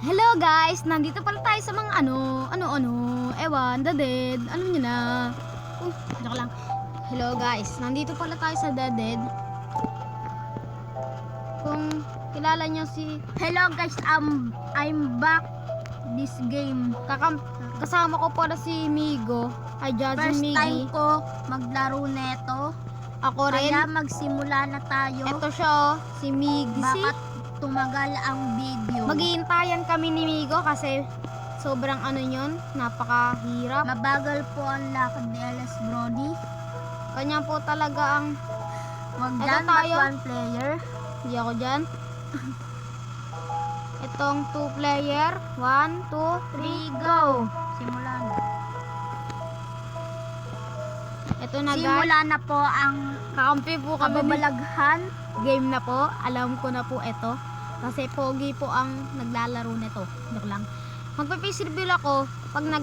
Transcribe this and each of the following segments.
Hello guys, nandito pala tayo sa mga ewan, The Dead, alam nyo na. Joke lang. Hello guys, nandito pala tayo sa The Dead. Kung kilala nyo si... Hello guys, I'm back this game. Kasama ko pala si Migo, ay Jazzy Miggy. First time ko maglaro neto. Ako rin. Kaya magsimula na tayo. Ito siya, si Miggy. Bakit tumagal ang video? Maghihintayan kami ni Migo kasi sobrang yun, napakahirap. Mabagal po ang lakad ni LS Brody. Kanya po talaga ang... Wag Eto dyan, tayo. but one player. Hindi ako dyan. Itong 2 player. 1, 2, 3, go! Simulan. Ito na guys. Simula na po ang Kakampi po kami. kababalaghan. Game na po. Alam ko na po ito. Kasi pogi po ang naglalaro nito. Joke lang. Magpa-face reveal ako pag 10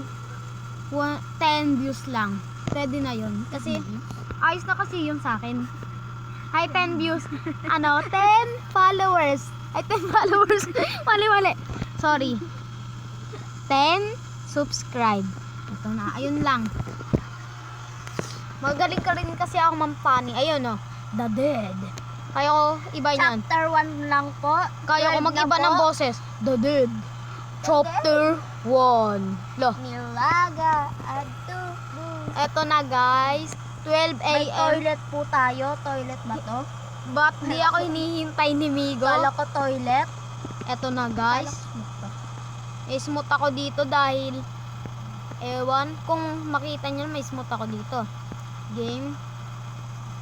views lang. Pwede na yun. Kasi ayos na kasi yun sa akin. Ay, 10 views. 10 followers. Ay, 10 followers. Mali. Sorry. 10 subscribe. Ito na. Ayun lang. Magaling ka rin kasi ako mampani. Ayun The Dead. Kaya ko iba niyan. Chapter 1 lang po. Kaya ko 12 mag-iba na ng po. boses. The Dead. Chapter 1. Lo. Nilaga. Adobo. Eto na guys. 12 May a.m. toilet po tayo. Toilet ba to? Ba't di ako hinihintay ni Migo? Kala ko toilet. Eto na guys. Smooth ako dito dahil ewan kung makita nyo may smooth ako dito. Game.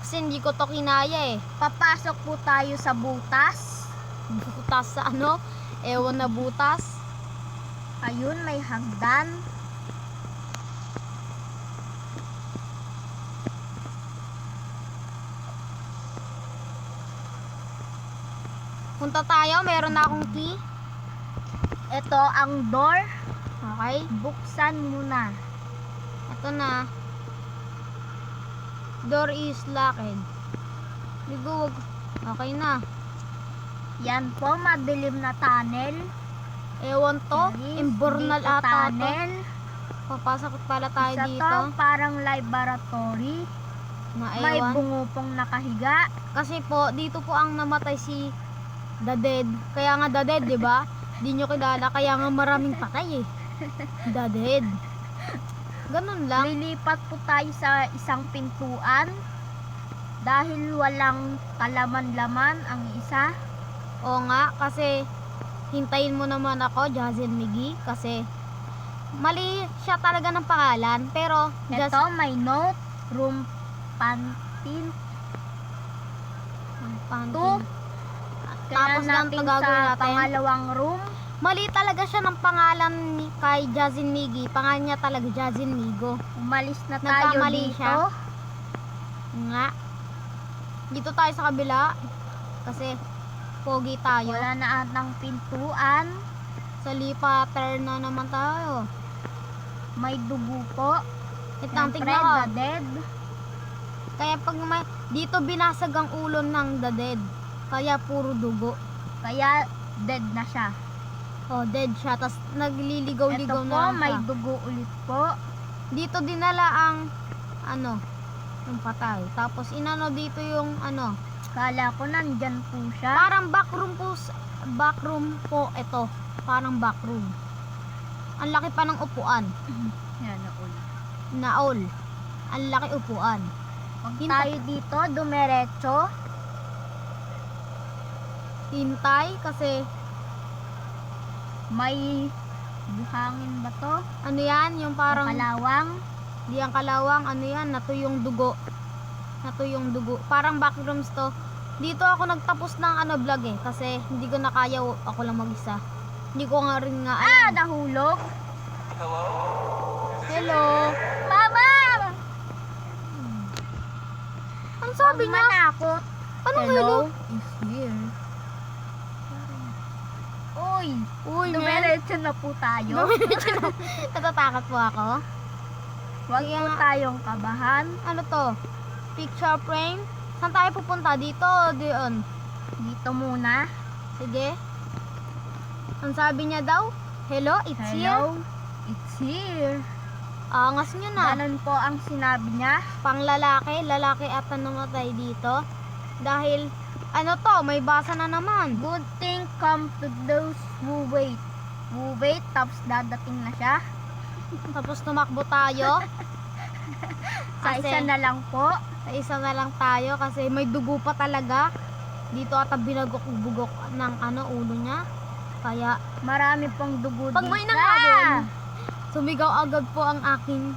Kasi hindi ko to kinaya Papasok po tayo sa butas. Butas sa ewan na butas. Ayun, may hagdan. Punta tayo, meron na akong key. Ito ang door. Okay. Buksan muna. Ito na. Door is locked. Ligo, wag. Okay na. Yan po, madilim na tunnel. Ewan to. Imbornal Dito ata to. tunnel. Papasok pala tayo Isa dito. to, parang laboratory. May Ewan. bungo pong nakahiga. Kasi po, dito po ang namatay si The Dead. Kaya nga The Dead, di ba? Di nyo kilala. Kaya nga maraming patay The Dead. Ganun lang. Lilipat po tayo sa isang pintuan. Dahil walang kalaman-laman ang isa. Oo nga, kasi hintayin mo naman ako, Jazzy Miggy. Kasi mali siya talaga ng pangalan. Pero, Ito, may note. Room pantin. Pantin. Tapos Tapos lang natin gagawin sa natin. pangalawang room. Mali talaga siya ng pangalan kay Jazzy Miggy. Pangalan niya talaga Jazzy Migo. Umalis na tayo Nagkamali dito. siya. Nga. Dito tayo sa kabila. Kasi pogi tayo. Wala na atang pintuan. Sa lipater na naman tayo. May dugo po. Itang Siyempre, tignan ko. The Dead. Kaya pag dito binasag ang ulo ng The Dead. Kaya puro dugo. Kaya dead na siya. Oh, dead siya. Tapos Ito nagliligaw-ligaw po, na lang may siya. dugo ulit po. Dito dinala ang yung patay. Tapos inano dito yung Kala ko nandyan po siya. parang backroom po ito. Parang backroom. Ang laki pa ng upuan. Yan na ulit. Naol. Ang laki upuan. Pag tayo dito, dumiretso. Hintay kasi May buhangin ba to? yan, yung parang Kalawang. di ang kalawang, yan, natuyong dugo. Natuyong dugo. Parang backrooms to. Dito ako nagtapos ng vlog kasi hindi ko na kaya ako lang mag-isa. Hindi ko nga rin nga alam. Nahulog. Hello. Mama! Ang sabi niya? Manakot. Anong hello? Is here. Uy! Uy, men. Dumiretso na po tayo. Natatakot po ako. Huwag Sige po nga. tayong kabahan. Ano to? Picture frame? Saan tayo pupunta? Dito o doon? Dito muna. Sige. Ang sabi niya daw, hello, it's here. Hello, it's here. Angas niyo na. Ganun po ang sinabi niya. Pang lalaki ata namatay dito. Dahil, ano to, may basa na naman. Good thing come to those who wait. Who wait, tapos dadating na siya. Tapos tumakbo tayo. Sa isa na lang po. Sa isa na lang tayo kasi may dugo pa talaga. Dito ata binagok-bugok ng ulo niya. Kaya, Marami pong dugo pag may nanghabol, sumigaw agad po ang aking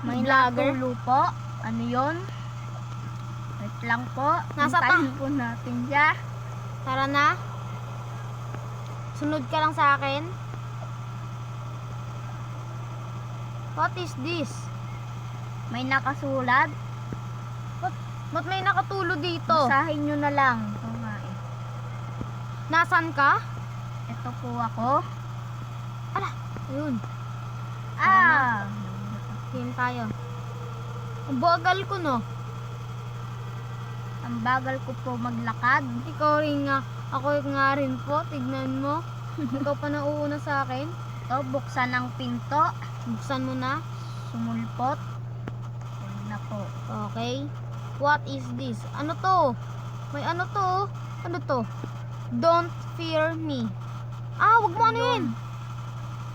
may vlogger. natulo po. Ano yun? Wait lang po. Nasa Hintayin po natin siya. Tara na. Sunod ka lang sa akin. What is this? May nakasulat. Ba't may nakatulo dito? Basahin nyo na lang. Ito nga eh. Nasaan ka? Ito po ako. Ayun. Ah! Game tayo. Ang bagal ko no. Ang bagal ko po maglakad. Ikaw rin nga. Ako nga rin po. Tignan mo. Ikaw pa nauuna sa akin. Ito, buksan ang pinto. Buksan mo na. Sumulpot. Yan na po. Okay. What is this? Ano to? May ano to? Ano to? Don't fear me. Wag mo ano yun.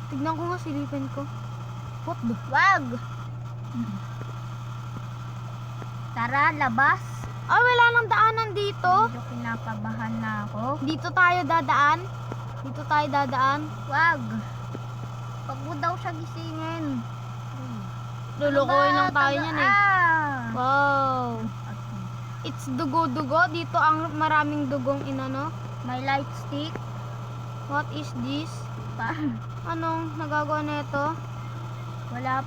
Tignan ko nga, silipin ko. What the? Wag! Tara, labas. Wala nang daanan dito. Medyo kinapabahan na ako. Dito tayo dadaan. Dito tayo dadaan. Wag! Wag mo daw siya gisingin. Lulukoy lang tayo niyan eh. Wow. Okay. It's dugo-dugo. Dito ang maraming dugong inano. May light stick. What is this? Anong nagagawa na ito? Wala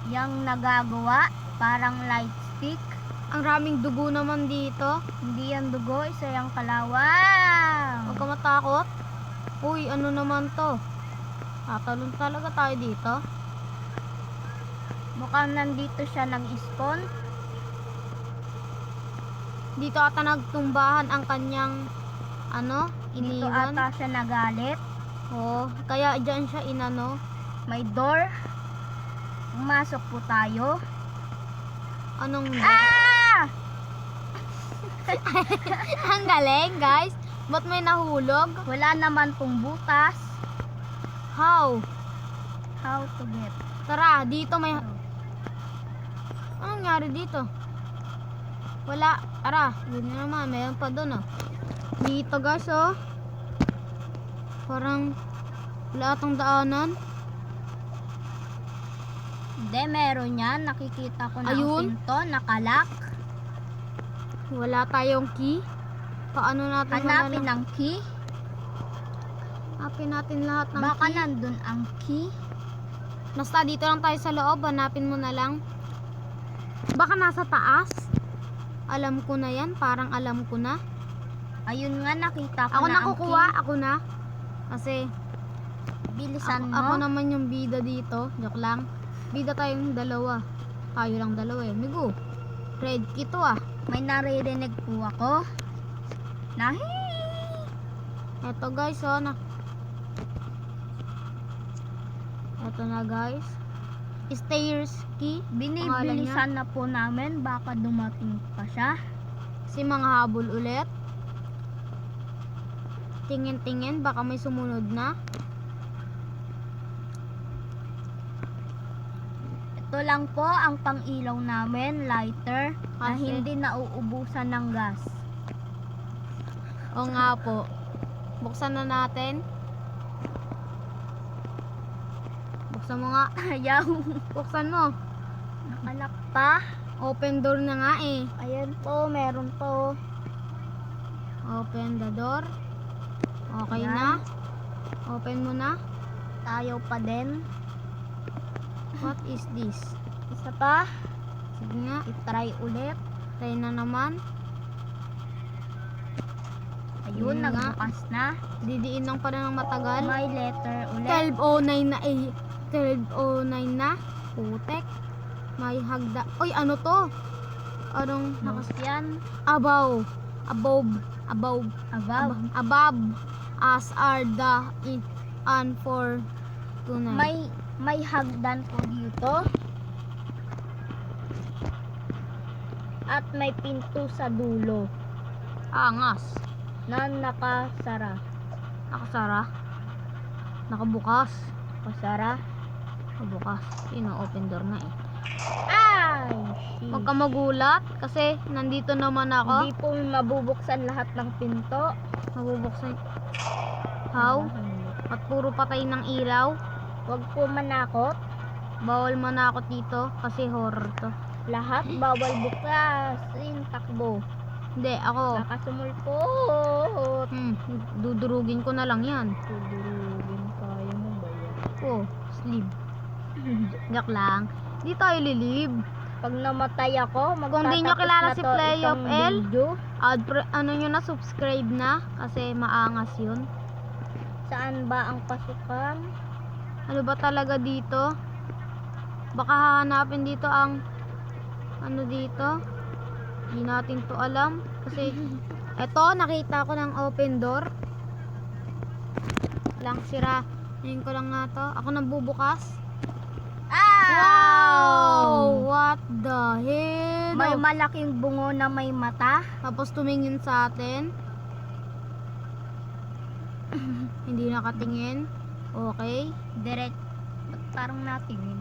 yang nagagawa. Parang light stick. Ang raming dugo naman dito. Hindi yan dugo, isa yung kalawang. Huwag ka matakot. Uy, ano naman to? Tatalon talaga tayo dito. Mukhang nandito siya nag-spawn. Dito ata nagtumbahan ang kanyang Dito iniwan. ata siya nagalit. Oh, kaya dyan siya inano. May door. Pumasok po tayo. Anong Ah! Ang galing, guys. Ba't may nahulog? Wala naman pong butas. How? How to get? Tara, dito may... Anong nangyari dito? Wala. Tara, yun na naman. Mayroon pa doon, oh. Dito, guys, oh. Parang wala atang daanan. Hindi, meron yan. Nakikita ko na Ayun. ang pinto. Nakalak. Wala tayong key. Paano natin Hanapin ang key. Hanapin natin lahat ng Baka key. nandun ang key. Basta dito lang tayo sa loob. Hanapin mo na lang. Baka nasa taas. Alam ko na yan. Parang alam ko na. Ayun nga, nakita ko Ako na na ang kukuha. key. Ako na. Kasi Bilisan ako mo. naman yung bida dito. Joke lang. Bida tayong dalawa. Tayo lang dalawa eh. Migo. Red key to ah. May naririnig po ako. Nahi! Eto guys oh. Eto na guys. Stairs key. Binibilisan na po namin. Baka dumating pa siya. Si mga habol ulit. Tingin-tingin. Baka may sumunod na. Ito lang po ang pang-ilaw namin, lighter, na Kasi- hindi nauubusan ng gas. O nga po. Buksan na natin. Buksan mo nga. Ayaw. Buksan mo. Nakalak pa. Open door na nga eh. Ayan po, meron po. Open the door. Okay Ayan. na. Open mo na. Ayaw pa din. What is this? Isa pa. Sige nga. I-try ulit. Try na naman. Ayun, Yun nga. nagbukas na. Didiin lang pala ng matagal. May letter ulit. 12:09 na eh. 12:09 na. Putek. May hagda. Uy, ano to? Anong Nose yan. Above. Above. Above. Above. Above. as are the unfortunate. May hagdan po dito. At may pinto sa dulo Angas. na nakasara. Nakasara. Nakabukas. Pasara. Nakabukas. Yun, open door na eh. Ay! Huwag ka magulat kasi nandito naman Hindi ako. po mabubuksan lahat ng pinto. Mabubuksan. How? At puro patay ng ilaw. Huwag po manakot. Bawal manakot dito kasi horror to. Lahat bawal bukas. Ayun, takbo. Hindi, ako. Nakasumulpot. Dudurugin ko na lang yan. Tudurugin kaya mo ba yan? Oh, sleep. Joke lang. Di tayo lilib. Pag namatay ako, Kung di nyo magtatapos kilala na si to Play of itong L, video. ano nyo na, subscribe na. Kasi maangas yun. Saan ba ang pasukan? Ano ba talaga dito? Baka hahanapin dito ang ano dito. Hindi natin to alam. Kasi eto, nakita ko ng open door. Lang sira. Ngayon ko lang nga to. Ako nang bubukas. Wow! What the hell? May malaking bungo na may mata. Tapos tumingin sa atin. Hindi nakatingin. Okay. Direct. Parang natingin.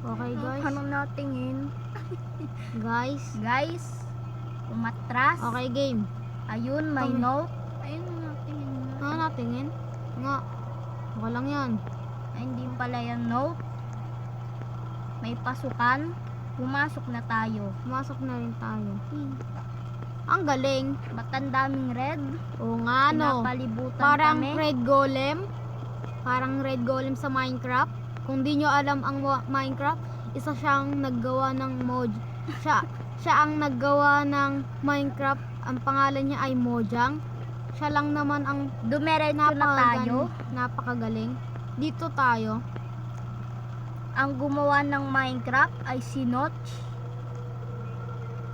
Okay, guys. Parang natingin. Guys. Guys, umatras. Okay, game. Ayun, may Okay. note. Ayun, natingin na. Ano natingin? Nga. Okay lang yan. Ay, hindi pala yung note. May pasukan. Pumasok na tayo. Pumasok na rin tayo. Ang galing. Ba't ang daming red? Oo nga, no. Pinapalibutan Parang kami. red golem. Parang red golem sa Minecraft. Kung di nyo alam ang Minecraft, isa siyang naggawa ng mod. Siya ang naggawa ng Minecraft. Ang pangalan niya ay Mojang. Siya lang naman ang Dumiretso na tayo. napakagaling. Dito tayo. Ang gumawa ng Minecraft ay si Notch.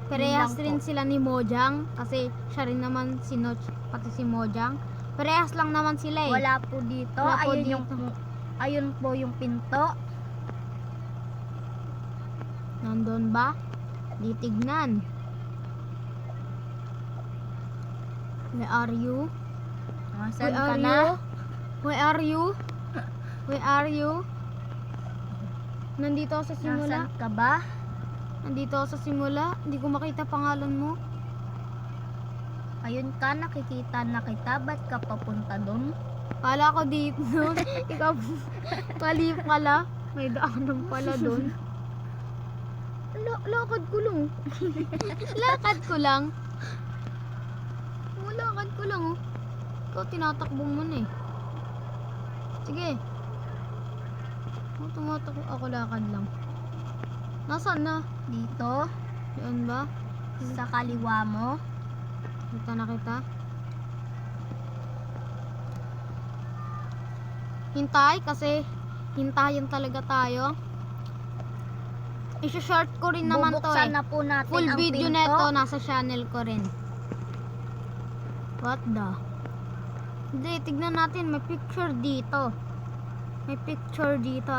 Parehas Yun lang rin po. sila ni Mojang. Kasi siya rin naman si Notch, pati si Mojang. Parehas lang naman sila eh. Wala po dito. Wala po Ayun, dito. ayun po yung pinto. Nandun ba? Di tignan. Where are you? Saan Where ka are na? you? Where are you? Where are you? Nandito ako sa simula. Nasaan ka ba? Nandito ako sa simula. Hindi ko makita pangalan mo. Ayun ka, nakikita na kita. Ba't ka papunta doon? Kala ko dito. Ikaw, mali pala. May daanan pala doon. Lakad ko lang. Lakad ko lang. Lakad ko lang. Oh. Ikaw, tinatakbo mo na eh. Sige. Tumatakbo ako, lakad lang. Nasaan na? Dito, Yan ba? sa kaliwa mo. Kita na kita. Hintay kasi hintayin talaga tayo. I-short ko rin naman to Bubuksan eh. na po natin Full ang video pinto. neto nasa channel ko rin. What the? Hindi, tignan natin. May picture dito. May picture dito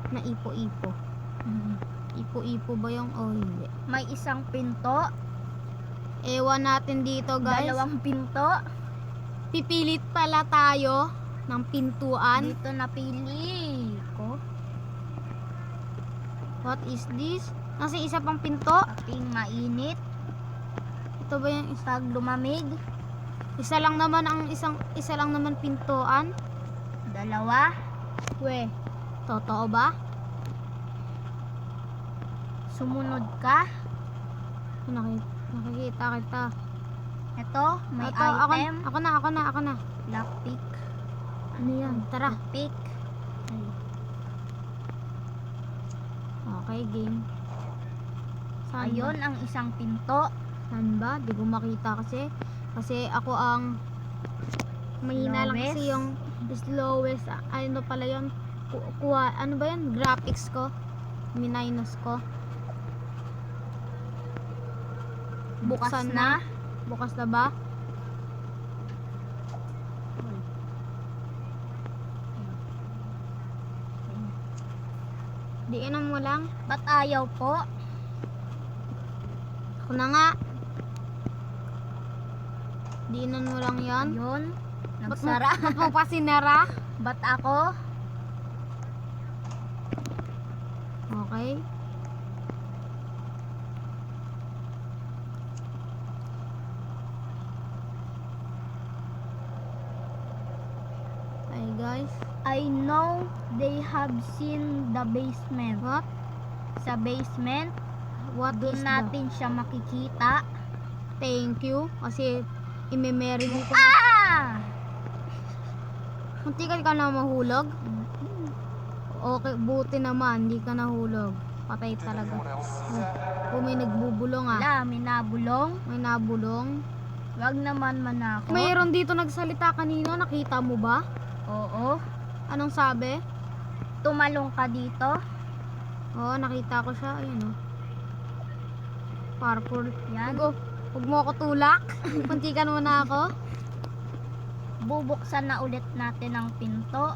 na ipo-ipo. Ipo-ipo ba yung o hindi? May isang pinto. Ewan natin dito, guys. Dalawang pinto. Pipilit pala tayo ng pintuan. Dito napili ko. What is this? Nasa isa pang pinto. Kaping mainit. Ito ba yung isa? Pag lumamig. Isa lang naman pintuan. Dalawa. We, totoo ba? Sumunod ka. Nakikita kita. Ito, may Ito, item. Ako na. Lockpick. Ano yan? Tara. Lockpick. Okay, game. Saan Ayun ang isang pinto. Saan ba? Di ko makita kasi. Kasi ako ang mahina lang Slowest. kasi yung slowest. Ano pala yun? Ano ba yun? Graphics ko. Minus ko. Bukas Buksan na. Bukas na ba? Diinan mo lang. Ba't ayaw po? Ako na nga. Diinan mo lang yan. Yun. Ba't Nagsara. Ba't mo pa sinara? Ba't ako? Okay. Hey guys. I know they have seen the basement. What? Sa basement, What doon is natin siya makikita. Thank you. Kasi i-memory ko. Ah! Muntikan ka na mahulog. Okay, buti naman. Hindi ka nahulog. Patay talaga. Oh, may nagbubulong ah. Wala, may nabulong. May nabulong. Wag naman manako. Mayroon dito nagsalita kanina. Nakita mo ba? Oo. Anong sabi? Tumalong ka dito. Oo, nakita ko siya. Ayun oh. Purple. Yan. Huwag mo ako tulak. Muntikan mo na ako. Bubuksan na ulit natin ang pinto.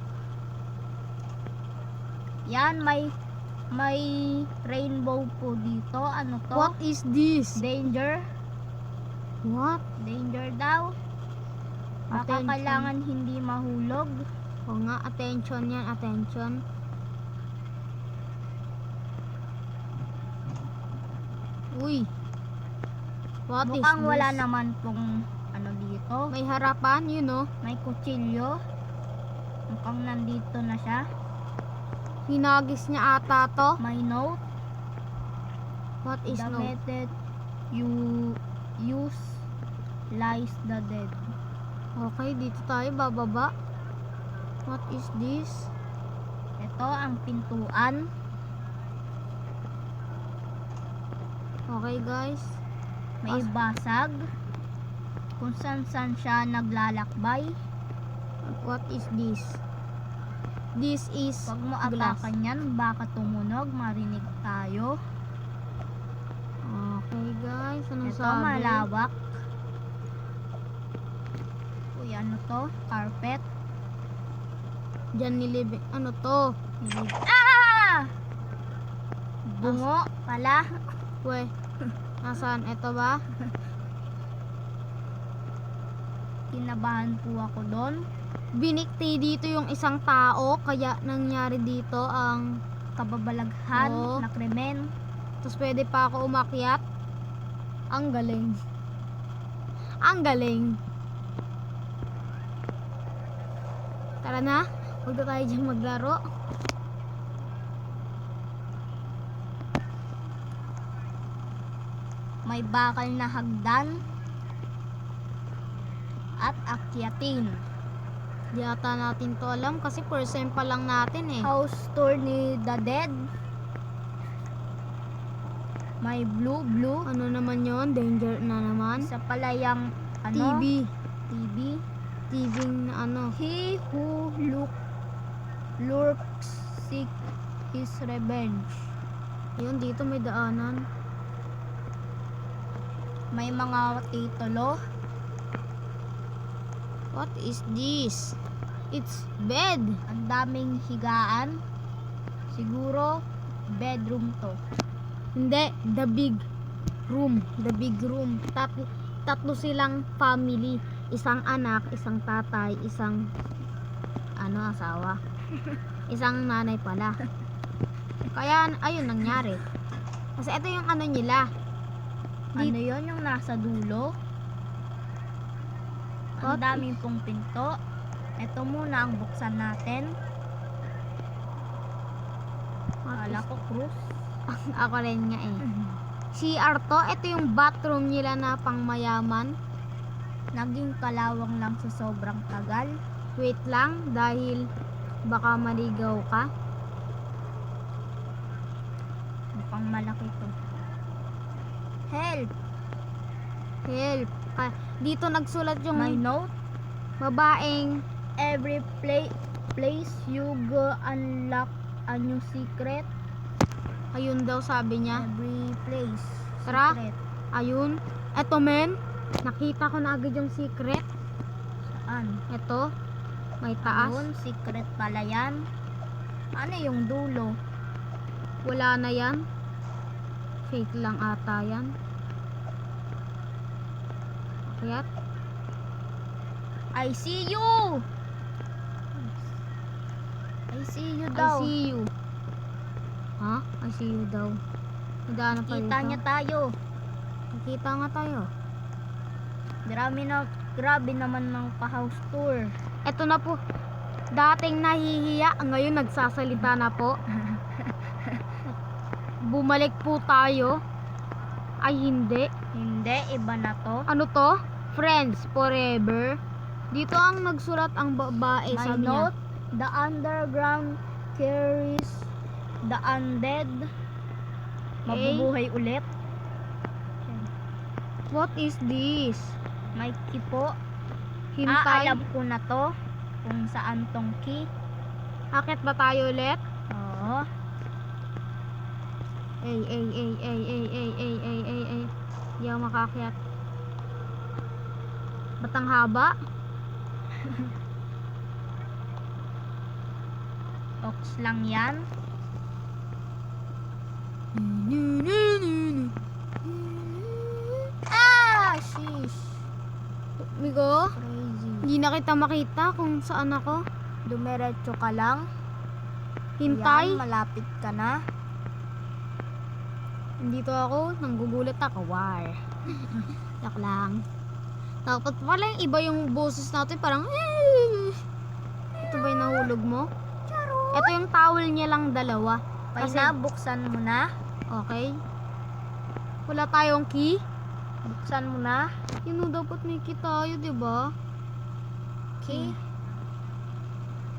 Yan, may rainbow po dito. Ano to? What is this? Danger. What? Danger daw. Baka Attention. kailangan hindi mahulog. O nga, attention yan, attention. Uy. What is Mukhang this? wala naman pong ano dito. May harapan, you know. May kutsilyo. Mukhang nandito na siya. Hinagis niya ata to. May note. What is The no? method you use lies the dead. Okay, dito tayo, bababa. What is this? Ito ang pintuan. Okay, guys. May basag. Kung saan siya naglalakbay. What is this? This is Huwag mo glass. atakan yan. Baka tumunog. Marinig tayo. Okay, guys. Anong Ito sabi? malawak. Uy, ano to? Carpet. Diyan nilibing. Ano to? Ah! Bungo pala. We. Nasaan? Ito ba? Kinabahan po ako doon. Binikti dito yung isang tao. Kaya nangyari dito ang... Kababalaghan Oo. na krimen. Tapos pwede pa ako umakyat. Ang galing. Ang galing. Tara na. Huwag na tayo dyan maglaro. May bakal na hagdan. At akyatin. Di ata natin to alam kasi first time pa lang natin eh. House tour ni The Dead. May blue. Ano naman yon? Danger na naman. Sa palayang ano? TV. TV. TV na ano. He who lurks seek his revenge. Yun, dito may daanan. May mga titulo. What is this? It's bed. Ang daming higaan. Siguro bedroom to. Hindi, the big room. The big room. Tatlo silang family. Isang anak, isang tatay, isang asawa. Isang nanay pala. Kaya ayun nangyari. Kasi ito yung ano nila. Ano yon yung nasa dulo? Ang What? daming pong pinto. Ito muna ang buksan natin. Kala ko krus. Ako rin nga eh. CR to, ito yung bathroom nila na pangmayaman. Naging kalawang lang sa sobrang tagal. Wait lang, dahil baka maligaw ka. Mukhang malaki to. Help! Help. Dito nagsulat yung My note. babaeng Every place you go unlock a new secret. ayun daw sabi niya. Every place. Tara. Secret. Ayun. Eto men, nakita ko na agad yung secret. Saan? Eto, may taas. Ayun, secret pala yan. Ano yung dulo? Wala na yan. Fake lang ata yan. Akyat. I see you! I see you I daw. see you. Ha? I see you daw. Nagdaan pa Kita dito. niya tayo. Nakita nga tayo. Grabe naman ng pa-house tour. Eto na po. Dating nahihiya, ngayon nagsasalita na po. Bumalik po tayo. Ay hindi. Hindi, iba na to. Ano to? Friends forever. Dito ang nagsulat ang babae. My Sabi niya. note, the underground carries the undead. Mabubuhay ulit. What is this? May key po. Hintay. Alam ko na to. Kung saan tong key. Akit ba tayo ulit? Oo. Ay. Hindi ako makakyat. Ba't ang haba? Ox lang yan. Ah! Sheesh. Migo, Crazy. hindi na kita makita kung saan ako. Dumiretso ka lang. Hintay. Ayan, malapit ka na. Nandito ako, nanggugulat ako. War. Yak lang. Dapat pala yung iba yung boses natin, parang ito ba yung nahulog mo? Ito yung towel niya lang dalawa. Kasi Kasi- buksan mo na. Okay. Wala tayong key. Buksan mo na. Yun o, dapat may key tayo, diba? Okay.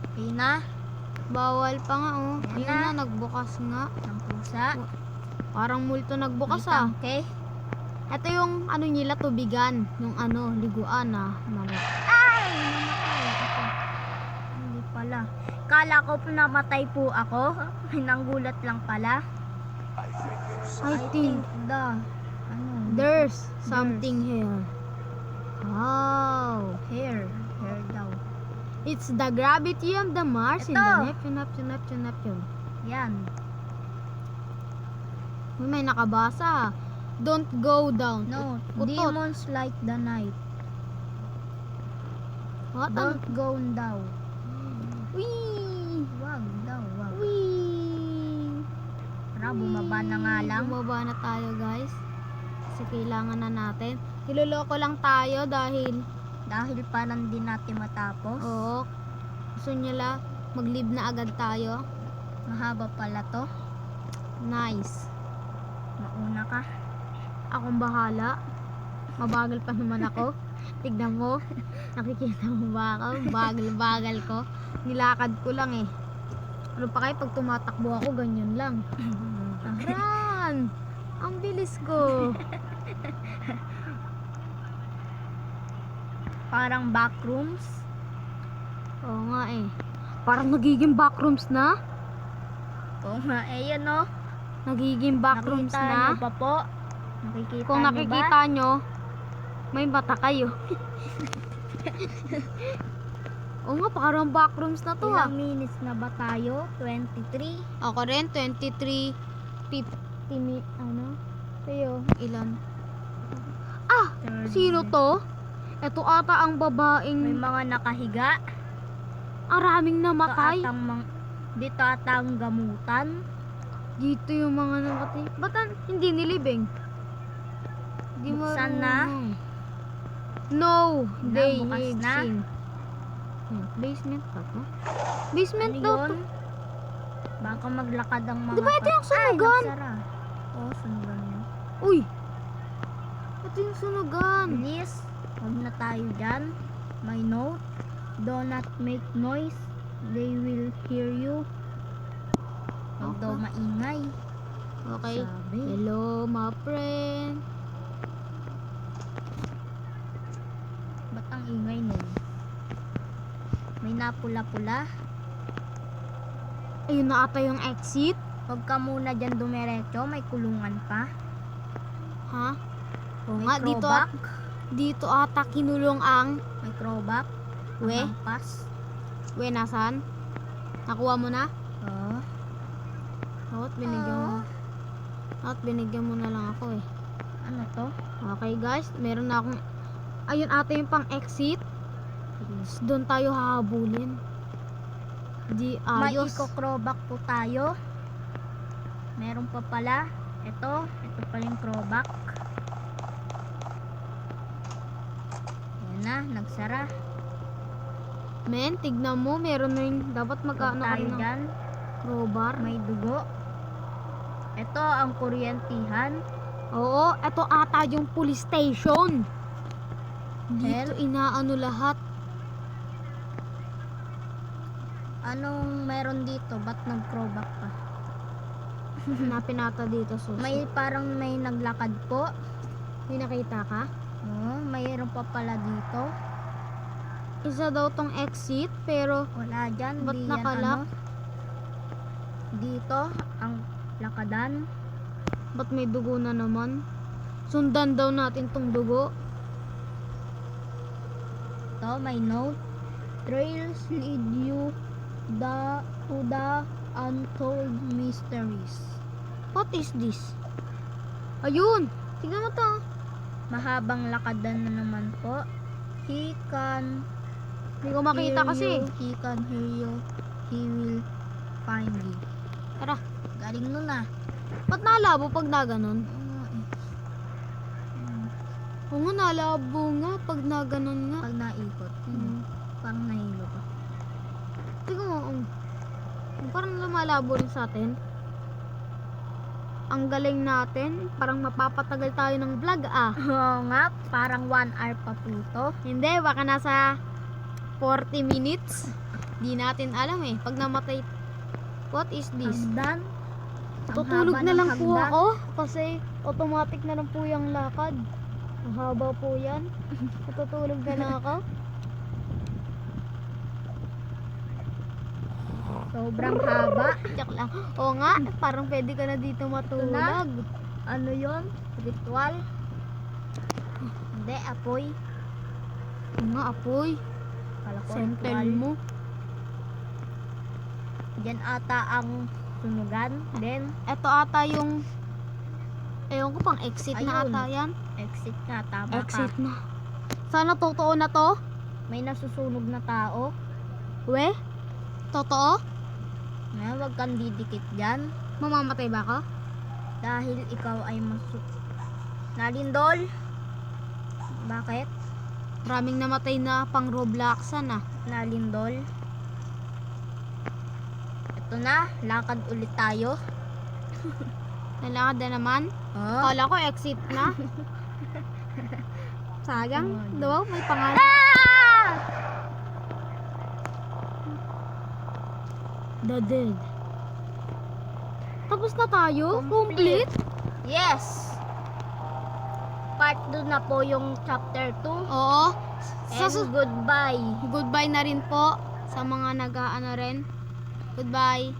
Okay na. Bawal pa nga oh. Ayan Ayun na. na, nagbukas nga. Ng pusa. Parang multo nagbukas May ah. tangke. Ito yung ano nila, tubigan. Yung ano, liguan ah. Mali. Ay! Namatay. Ito. Hindi pala. Kala ko namatay po ako. Pinanggulat lang pala. I think the there's something here. Wow. hair daw. It's the gravity of the Mars in Ito. the Neptune. Yan. May nakabasa. Don't go down. No, Utot. demons like the night. What? Don't go daw. Wee! Wag daw, wag. Wee! Tara, bumaba na nga lang. Bumaba na tayo guys. Kasi kailangan na natin. Niloloko lang tayo dahil Dahil parang di natin matapos. oo, gusto nila mag-leave na agad tayo. Mahaba pala to. Nice. Mauna ka. Akong bahala. Mabagal pa naman ako. Tignan mo. Nakikita mo ba ako? Bagal-bagal ko. Nilakad ko lang eh. Ano pa kayo pag tumatakbo ako, ganyan lang. Aran! Ang bilis ko. Parang backrooms. Oo nga eh. Parang nagiging backrooms na. Oo nga, eh yan o. Nagiging backrooms Nakita na. niyo ba po? Nakikita Kung niyo ba? nakikita nyo, may mata kayo. Oo nga, parang backrooms na to ah. Ilang minutes na ba tayo? 23? Ako rin, 23, 50 ano? Kayo, ilan? Ah! 30. Sino to? Ito ata ang May babaeng mga nakahiga. araming namatay. Dito ata ang gamutan. Dito yung mga namatay. Ba't hindi nilibing? Di Buksan na? marunong. No, they bukas have na. seen. Basement pa to? Basement Ano daw yun? to. Baka maglakad ang mga Di ba ito yung Ay, sunugan? nagsara. Oo, sunugan yun. Uy! Ito yung sunugan. Please, huwag na tayo dyan. My note, do not make noise. They will hear you. Huwag daw Okay. maingay. Okay. Sabi. Hello, my friend. Ba't ang ingay nun? May napula-pula. Ayun na ata yung exit. Huwag ka muna dyan dumiretso. May kulungan pa. Ha? Oo May nga, dito, crowback. dito ata kinulong ang May crowback. We? Hampas. we nasan? Nakuha mo na? Oo. Dapat binigyan mo. Dapat binigyan mo na lang ako eh. Ano to? Okay guys, meron na akong... Ayun ate yung pang exit. Doon tayo hahabulin. Di May ayos. iko-crowback po tayo. Meron pa pala. Ito pala yung crowback. Ayan na, nagsara. Men, tignan mo, meron na yung dapat magkaano ka Tayo ng dyan. crowbar. May dugo. Ito ang kuryentihan. Oo, eto ata yung police station. Dito Hell. inaano lahat. Anong meron dito? Ba't nag-crowback pa? Hanapin nata dito sus. May naglakad po. May nakita ka? Oo, mayroon pa pala dito. Isa daw tong exit, pero Wala dyan. Ba't Di yan nakalak? Dito, ang lakadan. ba't may dugo na naman? Sundan daw natin tong dugo. Ito, may note. Trails lead you to the untold mysteries. What is this? Ayun! Tingnan mo to. Mahabang lakadan na naman po. He can Hindi ko makita hear kasi. you. He can hear you. He will find you. Tara. Galing nun ah. Ba't nalabo pag na ganun? Oo, eh. Oo nga, nalabo nga pag na ganun nga. Pag naikot. Parang nahilo pa. Tingnan mo, parang lumalabo rin sa atin. Ang galing natin. Parang mapapatagal tayo ng vlog ah. Oo nga, parang 1 hour pa po ito. Hindi, baka nasa 40 minutes. Di natin alam eh. Pag namatay, what is this? Hagdan. Ang Tutulog haba na ng lang po hagdan. ako kasi automatic na lang po yung lakad. Ang haba po yan. Tutulog na lang ako. Sobrang haba. Joke lang. Oo nga, parang pwede ka na dito matulog. Ano yon? Ritual? Hindi, apoy. Oo nga, apoy. Kala ko Sentel ritual. mo. Diyan ata ang sunugan. Then, Ito ata yung... Ewan ko pang exit na Ayun. ata yan. exit nga. Tama Exit ka. na. Sana totoo na to. May nasusunog na tao. We? Totoo? Huwag kang didikit dyan. Mamamatay ba ako? Dahil ikaw ay Nalindol? Bakit? Maraming namatay na pang Robloxan ah. Nalindol? Ito na, lakad ulit tayo. Nalakad na naman. Oh. Kala ko exit na. Sagang, daw may pangalan. Ah! The Dead. Tapos na tayo? Complete? Yes! Part 2 na po yung chapter 2. Oo. And goodbye. Goodbye na rin po sa mga nag-aano rin. Goodbye.